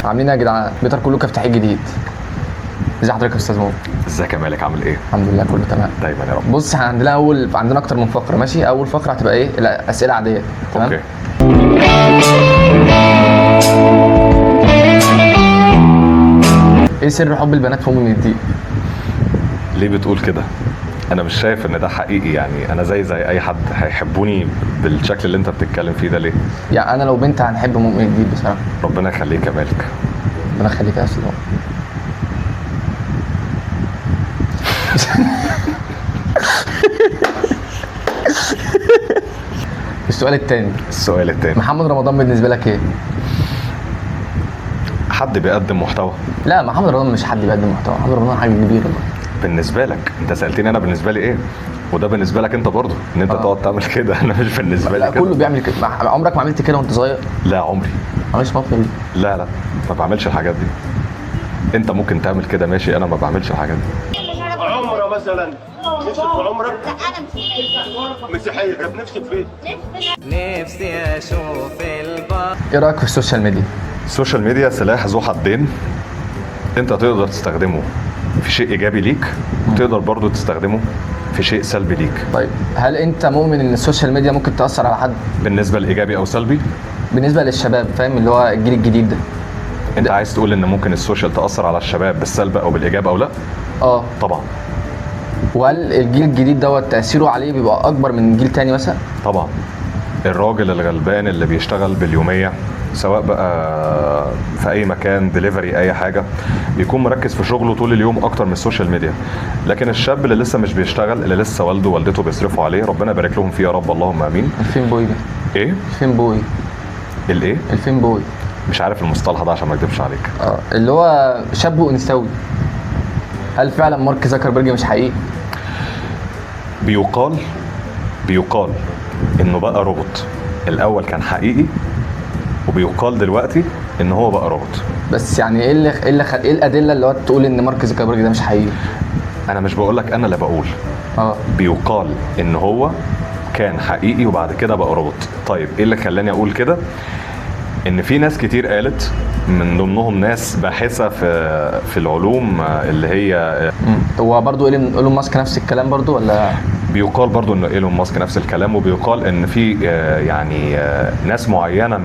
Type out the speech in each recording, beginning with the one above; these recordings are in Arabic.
عاملين ايه يا جدعان؟ بيتر كله تحقيق جديد. ازي حضرتك يا استاذ مو؟ ازيك يا مالك، عامل ايه؟ الحمد لله كله تمام. دايما يا رب. بص، احنا عندنا اكتر من فقره. ماشي، اول فقره هتبقى ايه؟ الاسئله عاديه. تمام. اوكي. ايه سر حب البنات في من الدين؟ ليه بتقول كده؟ انا مش شايف ان ده حقيقي، يعني انا زي اي حد هيحبوني بالشكل اللي انت بتتكلم فيه ده. ليه؟ يعني انا لو بنت هنحب مؤمن الدين بصراحه. ربنا يخليك يا مالك. ربنا يخليك يا استاذ مو. السؤال الثاني، محمد رمضان بالنسبه لك ايه؟ حد بيقدم محتوى. لا، محمد رمضان مش حد بيقدم محتوى. محمد رمضان حاجه كبيره بقى. بالنسبه لك انت سالتني انا بالنسبه لي ايه، وده بالنسبه لك انت برضه ان انت تقعد تعمل كده. انا مش بالنسبه لي لا كده. كله بيعمل كده. عمرك ما عملت كده وانت صغير؟ لا عمري. معلش موقف دي. لا ما بعملش الحاجات دي. انت ممكن تعمل كده ماشي، انا ما بعملش الحاجات دي. عمره مثلا نفسك في عمرك؟ لا انا مسيحيه. طب نفسك في ايه؟ نفسي اشوف البحر. ايه رايك في السوشيال ميديا؟ السوشيال ميديا سلاح ذو حدين. انت تقدر تستخدمه في شيء ايجابي ليك، وتقدر برضو تستخدمه في شيء سلبي ليك. طيب، هل انت مؤمن ان السوشيال ميديا ممكن تاثر على حد؟ بالنسبه لايجابي او سلبي؟ بالنسبه للشباب، فاهم، اللي هو الجيل الجديد ده. انت عايز تقول ان ممكن السوشيال تاثر على الشباب بالسلب او بالايجاب او لا؟ اه طبعا. وهل الجيل الجديد دوت تاثيره عليه بيبقى اكبر من جيل تاني مثلا؟ طبعا. الراجل الغلبان اللي بيشتغل باليوميه، سواء بقى في اي مكان ديليفري اي حاجه، بيكون مركز في شغله طول اليوم اكتر من السوشيال ميديا. لكن الشاب اللي لسه مش بيشتغل، اللي لسه والده ووالدته بيصرفوا عليه، ربنا يبارك لهم فيه يا رب، اللهم امين. الفين بوي ده. ايه الفين بوي. الايه؟ الفين بوي. مش عارف المصطلح ده عشان ما اكدبش عليك. اللي هو شاب وانثوي. هل فعلا مارك زكربرج مش حقيقي؟ بيقال انه بقى روبوت. الاول كان حقيقي، وبيقال دلوقتي ان هو بقى روبوت. بس يعني ايه الادله اللي هو تقول ان مارك زكربرج ده مش حقيقي؟ انا مش بقول لك، انا اللي بقول. اه بيقال ان هو كان حقيقي وبعد كده بقى روبوت. طيب ايه اللي خلاني اقول كده؟ ان في ناس كتير قالت، من ضمنهم ناس باحثه في العلوم اللي هي هو برضو ايلون ماسك نفس الكلام برضو ولا؟ بيقال برضو ان ايلون ماسك نفس الكلام، وبيقال ان في يعني ناس معينه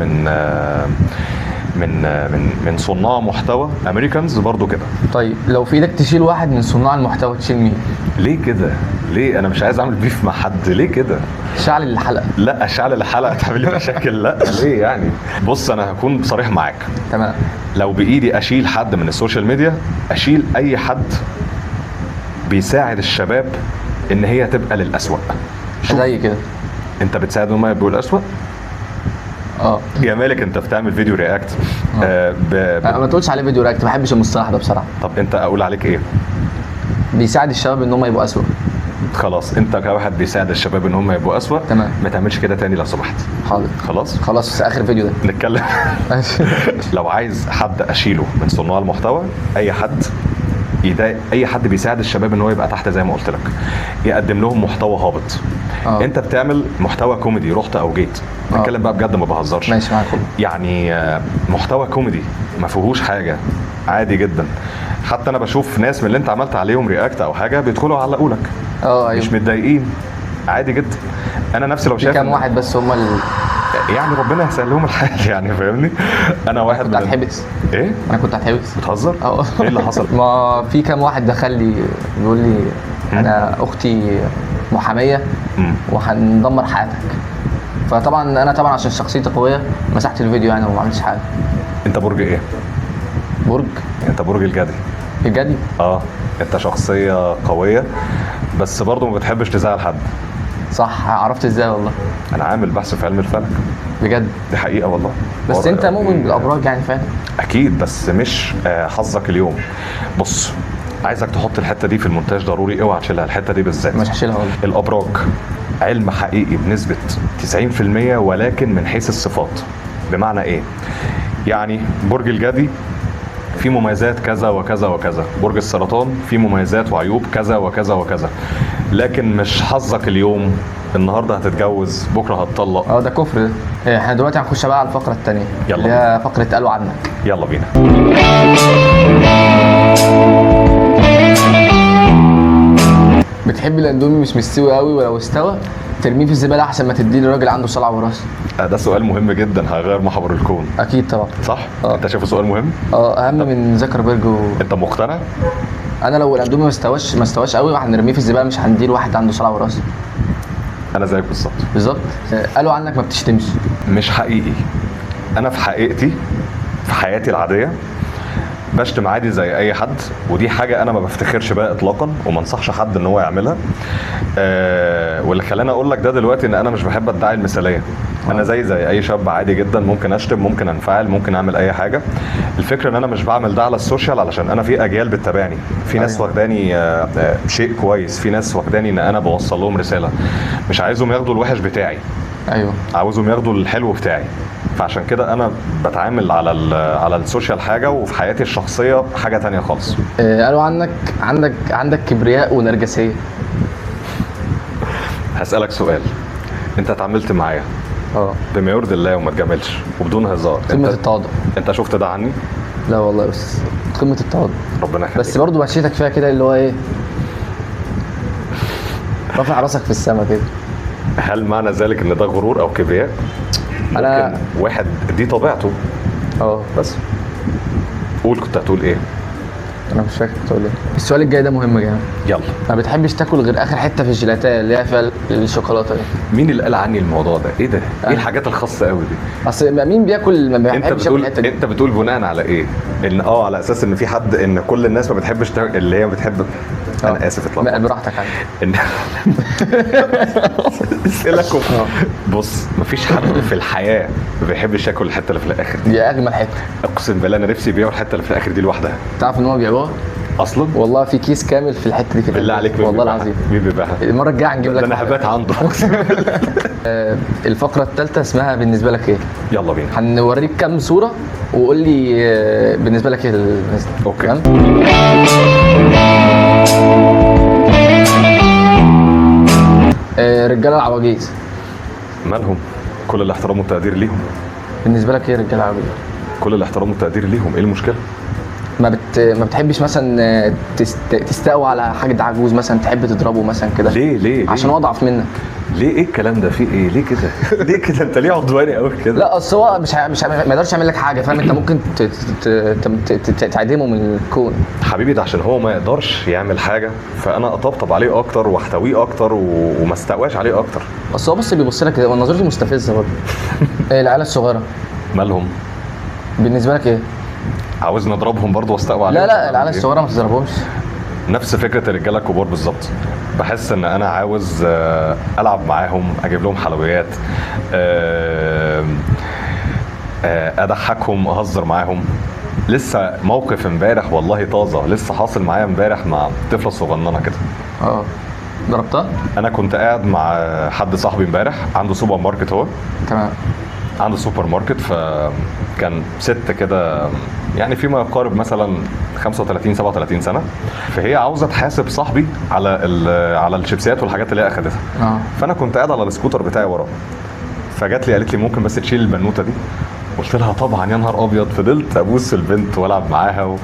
من صناع محتوى امريكانز برضو كده. طيب لو في ايدك تشيل واحد من صناع المحتوى تشيل مين؟ ليه كده؟ ليه؟ انا مش عايز اعمل بيف مع حد. ليه كده؟ شعل الحلقه. لا، اشعل الحلقه تعمل لي مشاكل. لا ليه يعني؟ بص، انا هكون صريح معاك. تمام. لو بايدي اشيل حد من السوشيال ميديا، اشيل اي حد بيساعد الشباب ان هي تبقى للأسوأ. زي كده. انت بتساعد ان هم يبقوا الأسوأ؟ يا مالك، انت بتعمل فيديو رياكت. ما تقولش عليه فيديو رياكت، ما بحبش المصطلح ده بصراحه. طب انت اقول عليك ايه؟ بيساعد الشباب ان هم يبقوا اسوء. خلاص، انت كواحد بيساعد الشباب ان هم يبقوا اسوء. تمام. ما تعملش كده تاني لو سمحت. حاضر. خلاص في اخر فيديو ده نتكلم. لو عايز حد اشيله من صناع المحتوى، اي حد بيساعد الشباب ان هو يبقى تحت زي ما قلت لك، يقدم لهم محتوى هابط. انت بتعمل محتوى كوميدي، رحت او جيت. نتكلم بقى بجد، ما بهزرش. ماشي معاك. يعني محتوى كوميدي ما فيهوش حاجه، عادي جدا. حتى انا بشوف ناس من اللي انت عملت عليهم رياكت او حاجه بيدخلوا يعلقوا لك. ايوه. مش متضايقين، عادي جدا. انا نفسي لو شايف كام واحد بس هم يعني ربنا يسهل لهم الحال. يعني فاهمني، انا واحد كنت هتحبس. ايه؟ انا كنت هتحبس. بتهزر؟ ايه اللي حصل؟ ما في كام واحد دخل لي بيقول لي انا اختي محاميه وهندمر حياتك. فطبعا انا عشان شخصيتي قويه مسحت الفيديو يعني وما عملتش حاجه. انت برج ايه؟ انت برج الجدي. الجدي؟ انت شخصيه قويه، بس برضه ما بتحبش تزعل حد. صح. عرفت ازاي؟ والله انا عامل بحث في علم الفلك. بجد؟ دي حقيقه والله. بس انت مؤمن بالابراج يعني، فاهم؟ اكيد، بس مش حظك اليوم. بص، عايزك تحط الحته دي في المونتاج ضروري، اوعى تشيلها الحته دي بالذات. مش هشيلها والله. الابراج علم حقيقي بنسبه 90%، ولكن من حيث الصفات. بمعنى ايه؟ يعني برج الجدي في مميزات كذا وكذا وكذا، برج السرطان فيه مميزات وعيوب كذا وكذا وكذا، لكن مش حظك اليوم النهارده هتتجوز بكره هتطلق. ده كفر ده. احنا دلوقتي هنخش بقى على الفقره الثانيه يلا اللي هي فقره قالوا عنك. يلا بينا. بتحب الاندومي مش مستوي قوي، ولو استوى ترميه في الزباله احسن ما تديه لراجل عنده صلع وراثي؟ ده سؤال مهم جدا هيغير محور الكون. اكيد طبعا. صح؟ انت شايفه سؤال مهم؟ اهم من زكربيرج انت مقتنع؟ انا لو الاندومي ما استواش قوي وهنرميه في الزباله مش هنديه لواحد عنده صلع وراثي. انا زيك بالظبط. بالظبط. قالوا عنك ما بتشتمش. مش حقيقي. انا في حقيقتي في حياتي العاديه بشتم عادي زي اي حد، ودي حاجه انا ما بفتخرش بيها اطلاقا وما انصحش حد ان هو يعملها. واللي خلاني اقول لك ده دلوقتي ان انا مش بحب ادعي المثاليه. انا زي اي شاب عادي جدا، ممكن اشتم، ممكن انفعل، ممكن اعمل اي حاجه. الفكره ان انا مش بعمل ده على السوشيال علشان انا في اجيال بتتابعني، في ناس واخداني شيء كويس، في ناس واخداني ان انا بوصل لهم رساله، مش عايزهم ياخدوا الوحش بتاعي. ايوه، عاوزهم ياخدوا الحلو بتاعي. فعشان كده انا بتعامل على السوشيال حاجه، وفي حياتي الشخصيه حاجه تانية خالص. قالوا عنك عندك كبرياء ونرجسيه. هسألك سؤال، انت اتعاملت معايا بما يرضي الله وما تجاملش وبدون هزار، قمه التواضع. انت شفت ده عني؟ لا والله يا استاذ، قمه التواضع. ربنا يخليك. بس برضه مشيتك فيها كده اللي هو ايه، رافع راسك في السما كده. هل معنى ذلك ان ده غرور او كبرياء؟ انا واحد دي طبيعته. بس قول، كنت هتقول ايه؟ انا مش فاكر كنت هقول ايه. السؤال الجاي ده مهم جدا. يلا. ما بتحبش تاكل غير اخر حته في الجيلاتيه اللي هي فيها الشوكولاته دي. مين اللي قال عني الموضوع ده؟ ايه ده؟ ايه الحاجات الخاصه قوي دي؟ اصل مين بياكل ما بيحبش ياكل الحته دي؟ انت بتقول بناء على ايه؟ ان على اساس ان في حد، ان كل الناس ما بتحبش اللي هي بتحب. انا اسف اطلع براحتك عادي. ان اسالكم. بص، مفيش حد في الحياه ما بيحبش ياكل الحته اللي في الاخر دي اجمل حته. اقسم بالله انا نفسي يبيعوا الحته اللي في الاخر دي لوحدها. تعرف ان هم بيبيعوها اصلا؟ والله في كيس كامل في الحته دي كده. بالله عليك والله العظيم. مين بيبيعها؟ المره الجايه هنجيب لك. انا هبات عنده. الفقره الثالثه اسمها بالنسبه لك ايه. يلا بينا. هنوريك كام صوره وقول لي بالنسبه لك ايه. اوكي. رجاله العواجيز مالهم؟ كل الاحترام والتقدير ليهم. بالنسبه لك ايه رجاله العواجيز؟ كل الاحترام والتقدير ليهم، ايه المشكله؟ ما بتحبش مثلا تستقوى على حاجه عجوز مثلا، تحب تضربه مثلا كده؟ ليه عشان هو اضعف منك. ليه؟ ايه الكلام ده؟ في ايه؟ ليه كده؟ ليه كده؟ انت ليه عدواني قوي كده؟ لا اصل هو مش ما يقدرش يعمل لك حاجه، فاهم؟ انت ممكن تعدمه من الكون. حبيبي، ده عشان هو ما يقدرش يعمل حاجه فانا اطبطب عليه اكتر واحتويه اكتر وما استقواش عليه اكتر. بس هو بص بيبص لك كده ونظرته مستفزه برضه. العيال الصغيره مالهم؟ بالنسبه لك ايه؟ عاوزني اضربهم برضه واستقوى عليهم؟ لا العيال الصغيره ما تضربهمش. نفس فكره الرجاله الكبار بالظبط. بحس ان انا عاوز العب معاهم، اجيب لهم حلويات، اضحكهم، اهزر معاهم. لسه موقف امبارح والله طازه، لسه حاصل معايا امبارح مع طفله صغننه كده. ضربتها؟ انا كنت قاعد مع حد صاحبي امبارح عنده سوبر ماركت. هو تمام. عنده سوبر ماركت، فكان ست كده يعني فيما يقارب مثلا 35 37 سنه، فهي عاوزه تحاسب صاحبي على الشيبسيات والحاجات اللي هي اخدتها. فانا كنت قاعد على السكوتر بتاعي وراه، فجات لي قالت لي ممكن بس تشيل البنوته دي؟ قلت لها طبعا يا نهار ابيض. فضلت ابوس البنت والعب معاها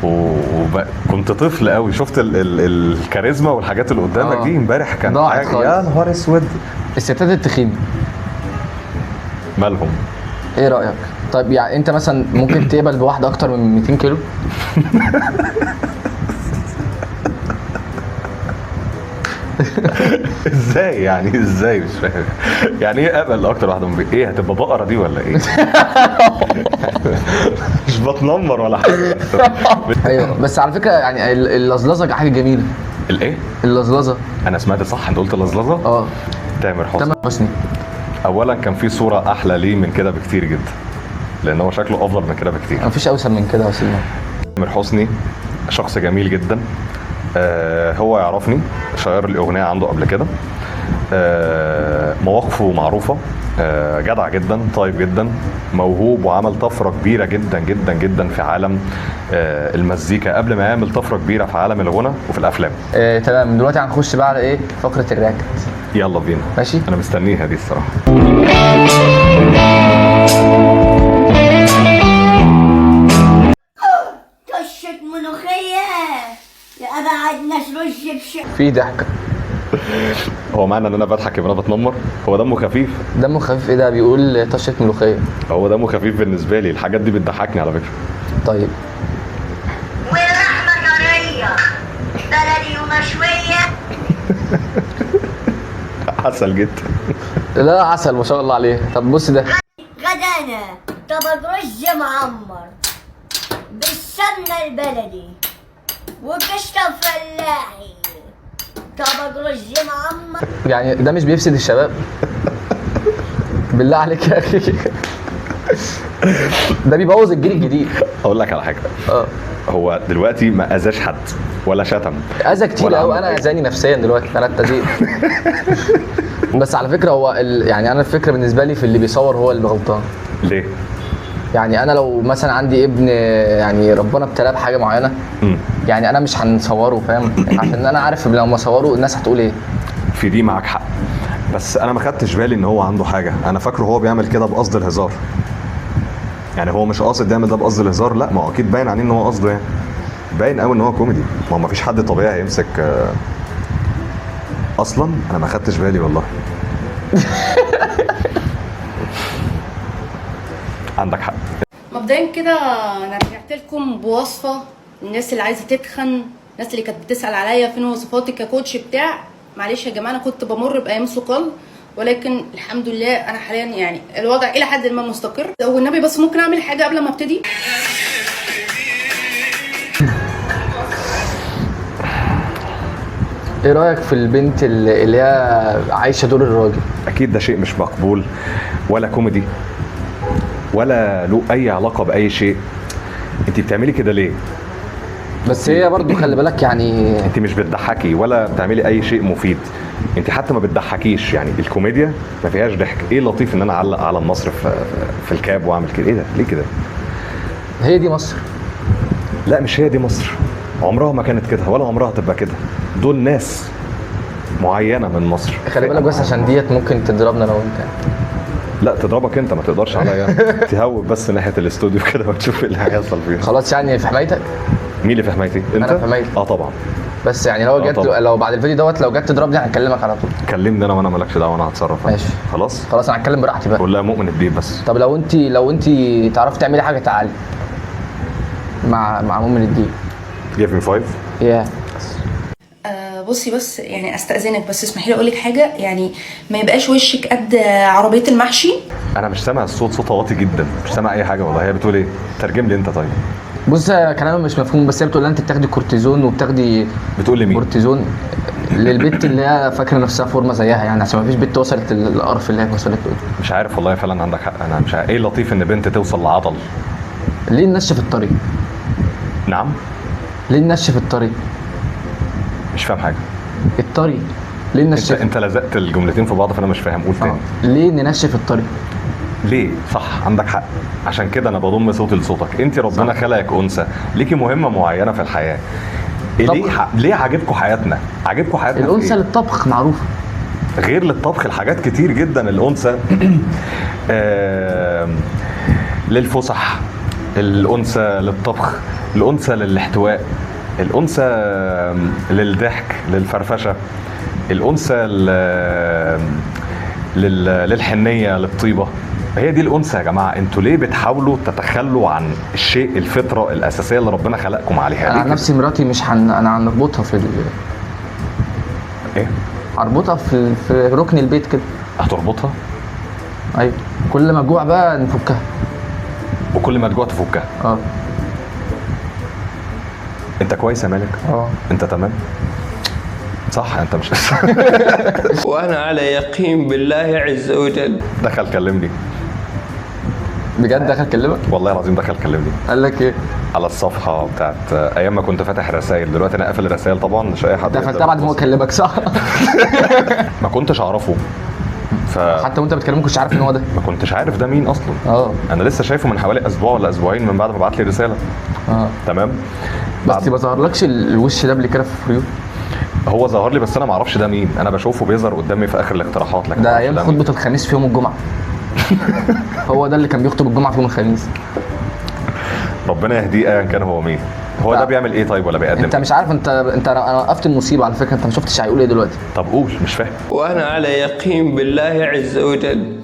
وكنت طفل قوي. شفت الكاريزما والحاجات اللي قدامك دي امبارح كان حاجه يا نهار اسود. الستات التخين مالهم؟ ايه رايك؟ طيب يعني انت مثلا ممكن تقبل بواحده اكتر من 200 كيلو؟ ازاي يعني؟ ازاي؟ مش فاهم يعني ايه اقبل اكتر واحده من ايه؟ هتبقى بقره دي ولا ايه؟ مش بتنمر ولا حاجه. ايوه بس على فكره يعني اللزلزه حاجه جميله. الايه؟ اللزلزه. انا سمعت صح؟ انت قلت اللزلزه؟ تامر حسني. اولا كان في صوره احلى ليه من كده بكتير جدا، لان هو شكله افضل من كده بكتير. مفيش اوسع من كده يا سيدنا. تامر حسني شخص جميل جدا. هو يعرفني، شير لي اغنيه عنده قبل كده. مواقفه معروفه، جدع جدا، طيب جدا، موهوب، وعمل طفره كبيره جدا جدا جدا في عالم المزيكا قبل ما يعمل طفره كبيره في عالم الغنى وفي الافلام. تمام، دلوقتي هنخش بقى على ايه؟ فقره الرياكت. يلا بينا. ماشي، انا مستنيها دي الصراحه. طشة ملوخية يا أبعد ناس رش بشق. في ضحكه. هو معنى ان انا بضحك يبقى انا بتنمر؟ هو دمه خفيف. دمه خفيف ايه ده؟ بيقول طشه ملوخيه. هو دمه خفيف بالنسبه لي، الحاجات دي بتضحكني على فكره. طيب واللحمة طرية بلدي ومشوية. عسل جدا. لا عسل ما شاء الله عليه. طب بص ده. غدانا طبق رز معمر بالسمنة البلدي وقشطة فلاحي. طبق رز معمر. يعني ده مش بيفسد الشباب؟ بالله عليك يا اخي. ده بيبوظ الجيل الجديد. اقول لك على حاجه. اه هو دلوقتي ما اذاش حد ولا شتم اذى كتير ولا قوي. عمل انا أي. اذاني نفسيا دلوقتي، انا ابتديت. بس على فكره هو يعني انا الفكره بالنسبه لي في اللي بيصور هو اللي غلطان. ليه؟ يعني انا لو مثلا عندي ابن يعني ربنا ابتلاه بحاجه معينه، يعني انا مش هنصوره، فاهم؟ عشان انا عارف لما اصوره الناس هتقول ايه. في دي معاك حق، بس انا ما خدتش بالي ان هو عنده حاجه. انا فاكره هو بيعمل كده بقصد الهزار، يعني هو مش قاصد يعمل ده بقصد الهزار. لا، ما هو اكيد باين عليه ان هو قصده، يعني باين قوي ان هو كوميدي. ما هو ما فيش حد طبيعي يمسك اصلا. انا ما خدتش بالي والله. عندك حق. مبدئيا كده انا رجعت لكم بوصفه الناس اللي عايزه تتخن، الناس اللي كانت بتسال عليا فين وصفاتي ككوتش بتاع. معلش يا جماعه، انا كنت بمر بايام ثقل، ولكن الحمد لله انا حاليا يعني الوضع الى حد ما مستقر. والنبي بس ممكن اعمل حاجه قبل ما ابتدي؟ ايه رايك في البنت اللي هي عايشه دور الراجل؟ اكيد ده شيء مش مقبول ولا كوميدي ولا له اي علاقه باي شيء. انت بتعملي كده ليه؟ بس هي برضو خلي بالك يعني انت مش بتضحكي ولا بتعملي اي شيء مفيد. انت حتى ما بتضحكيش، يعني الكوميديا ما فيهاش ضحك. ايه لطيف ان انا اعلق على مصر في الكاب واعمل كده؟ ايه ده؟ ليه كده؟ هي دي مصر. لا، مش هي دي مصر. عمرها ما كانت كده ولا عمرها تبقى كده. دول ناس معينه من مصر. خلي بالك بس عشان ديت ممكن تضربنا لو انت. لا، تضربك انت، ما تقدرش عليا. تهوب بس ناحيه الاستوديو كده وتشوف اللي هيحصل فيه. خلاص يعني في حمايتك. مين اللي في حمايتي؟ انت؟ انا في حمايتي. طبعا. بس يعني لو جت طبعا. لو بعد الفيديو دوت لو جت تضربني هنكلمك على طول. كلمني انا وانا مالكش دعوه، انا هتصرف. ماشي. خلاص انا هتكلم براحتي بقى. قول لها مؤمن الدين بس. طب لو انت تعرفي تعملي حاجه تعالي مع مؤمن الدين. جيف مي 5. يا بصي بس يعني استاذنك، بس اسمحي لي اقول لك حاجه. يعني ما يبقاش وشك قد عربيه المحشي. انا مش سامع الصوت، صوت واطي جدا، مش سامع اي حاجه والله. هي بتقول ايه؟ ترجم لي انت طيب. بص كلامها مش مفهوم، بس هي بتقول لها انت بتاخدي كورتيزون وبتاخدي. بتقول لي مين؟ كورتيزون للبت اللي هي فاكره نفسها فورمه زيها، يعني عشان ما فيش بنت وصلت للقرف اللي هي وصلت له. مش عارف والله، فعلا عندك حق. انا مش عارف ايه لطيف ان بنت توصل لعضل. ليه ننشف الطريق؟ نعم؟ ليه ننشف الطريق؟ مش فاهم حاجه. الطريق ليه ننشف؟ انت لزقت الجملتين في بعض فانا مش فاهم. قول تاني. ليه ننشف الطريق؟ ليه؟ صح، عندك حق. عشان كده انا بضم صوتي لصوتك. انت ربنا خلقك انثى، ليكي مهمه معينه في الحياه. ليه عاجبكم حياتنا؟ عاجبكم حياتنا؟ الانثى للطبخ معروفه. غير للطبخ الحاجات كتير جدا. الانثى للفسح، الانثى للطبخ، الانثى للاحتواء، الانثى للضحك للفرفشه، الانثى للحنيه للطيبه. هي دي الانثى يا جماعه. انتوا ليه بتحاولوا تتخلوا عن الشيء الفطره الاساسيه اللي ربنا خلقكم عليها؟ انا عن نفسي مراتي مش انا هنربطها في ايه؟ هربطها في ركن البيت كده. هتربطها؟ ايوه، كل ما جوع بقى نفكها. وكل ما تجوع تفكها؟ اه. انت كويس يا مالك؟ انت تمام؟ صح، انت مش وأنا على يقين بالله عز وجل. دخل كلمني بجد. دخل كلمك؟ والله العظيم دخل كلمني. قال لك ايه؟ على الصفحه بتاعت ايام ما كنت فاتح رسائل. دلوقتي انا قافل الرسائل طبعا، مش اي حد. دخلتها بعد ما هو كلمك صح؟ ما كنتش اعرفه حتى وانت بتكلمه كنتش عارف ان هو ده؟ ما كنتش عارف ده مين اصلا. انا لسه شايفه من حوالي اسبوع ولا اسبوعين من بعد ما بعت لي رساله. تمام. بس ما ظهرلكش الوش ده قبل كده في فريو؟ هو ظهر لي بس انا ما اعرفش ده مين، انا بشوفه بيظهر قدامي في اخر الاقتراحات. لكن ده ايام خطبه الخميس في يوم الجمعه. هو ده اللي كان بيخطب الجمعه في يوم الخميس. ربنا يهديه ايا كان هو مين. هو ده بيعمل ايه طيب ولا بيقدم؟ انت مش عارف. انت انا وقفت المصيبه على فكره. انت ما شفتش هيقول ايه دلوقتي. طب قول، مش فاهم. وأنا على يقين بالله عز وجل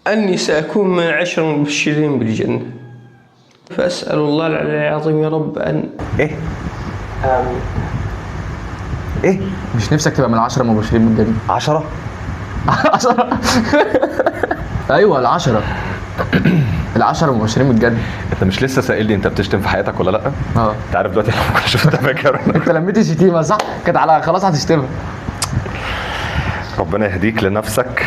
أني سأكون من 10 المبشرين بالجنة، فأسأل الله العلي العظيم يا رب أن ايه؟ ايه؟ مش نفسك تبقى من 10 مبشرين بالجنه؟ 10؟ 10 ايوه ال10 مبشرين بالجنه. انت مش لسه سائلني انت بتشتم في حياتك ولا لا؟ انت عارف دلوقتي لما شفت فاكر انت لميت الشتيمه صح؟ كانت على خلاص هتشتمها. ربنا يهديك لنفسك.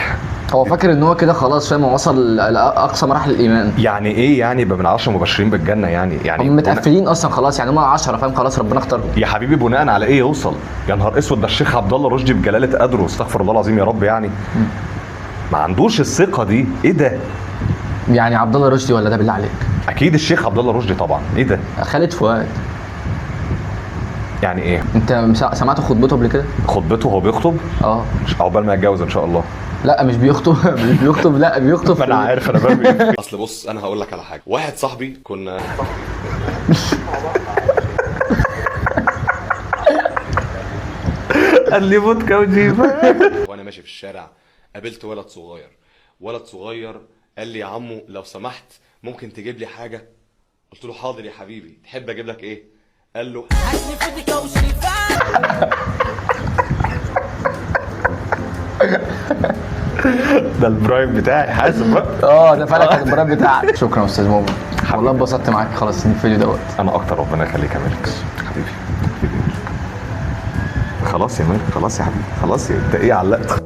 هو فاكر ان هو كده خلاص فاهم، وصل لاقصى مراحل الايمان. يعني ايه يعني يبقى من 10 مبشرين بالجنه؟ يعني هم متقفلين اصلا خلاص، يعني هم 10 فاهم، خلاص ربنا اختارهم. يا حبيبي بناء على ايه يوصل؟ يا نهار اسود، ده الشيخ عبد الله رشدي بجلاله قدره، استغفر الله العظيم يا رب، يعني ما عندوش الثقه دي. ايه ده؟ يعني عبد الله رشدي ولا ده بالله عليك؟ اكيد الشيخ عبد الله رشدي طبعا. ايه ده؟ خالد فؤاد. يعني ايه؟ انت سمعت خطبته قبل كده؟ خطبته هو بيخطب؟ مش عقبال ما يتجوز ان شاء الله. لا مش بيخطب. مش بيخطب، لا بيخطب. ما انا عارف انا برمي. اصل بص انا هقول لك على حاجه. واحد صاحبي كنا قال لي فودكا وجيبه. وانا ماشي في الشارع قابلت ولد صغير قال لي يا عمو لو سمحت ممكن تجيب لي حاجه؟ قلت له حاضر يا حبيبي، تحب اجيب لك ايه؟ قال له ده البرايم بتاعي، حاسب بقى. ده فعلا البرايم بتاعك. شكرا يا استاذ مؤمن، والله انبسطت معاك خلاص في الفيديو دوت. انا اكتر، ربنا يخليك يا مالك حبيبي. خلاص يا مالك، خلاص يا حبيبي، خلاص انت ايه علقت؟